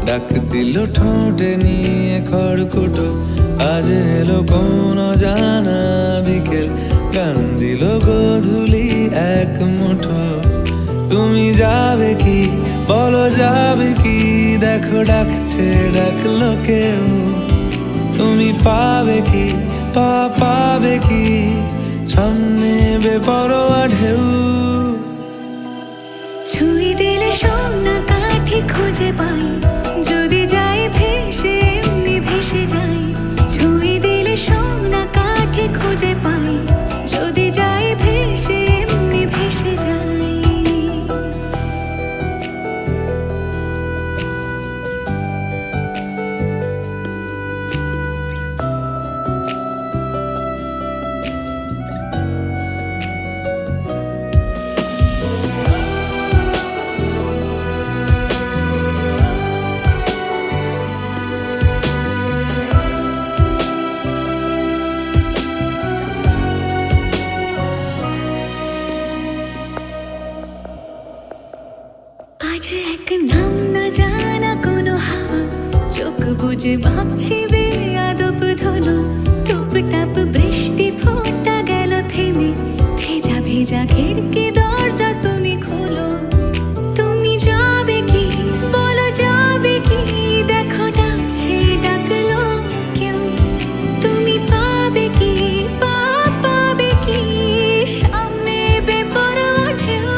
ডাক দিল ঠোঁটে নিয়ে খড়কুটো। আজ এলো কোন জানা বিকেল, গান দিল গোধূলি এক মুঠো। তুমি যাবে কি বলো, যাবে কি? দেখো ডাকছে, ডাকলো কেউ। তুমি পাবে কি পাবে কি? সামনে বেপরোয়া ঢেউ। ছুঁয়ে দিলে সোনা কাঠে খুঁজে পাই, যদি যাই ভেসে এমনি ভেসে যাই। ছুঁয়ে দিলে সোনা কাঠে খুঁজে পাই, যদি যাই ভেসে এমনি ভেসে যাই। আজ এক নাম না জানা কোনো হাওয়া, চোখ বুঝে ভাবছি বেয়াদব ধলো। টুপটাপ বৃষ্টি ফোঁটা গেল থেমে, ভেজা ভেজা খিড়কি দরজা তুমি খোলো। তুমি যাবে কি বলো, যাবে কি? দেখো ডাকছে, ডাকলো কেউ। তুমি পাবে কি পাবে কি? সামনে বেপরোয়া ঢেউ।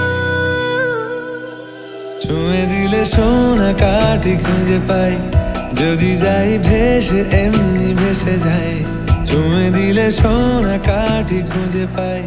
ছুঁয়ে দিলে সোনা কাঠি খুঁজে পাই, যদি যাই ভেসে এমনি ভেসে যাই। ছুঁয়ে দিলে সোনা কাঠি খুঁজে পাই।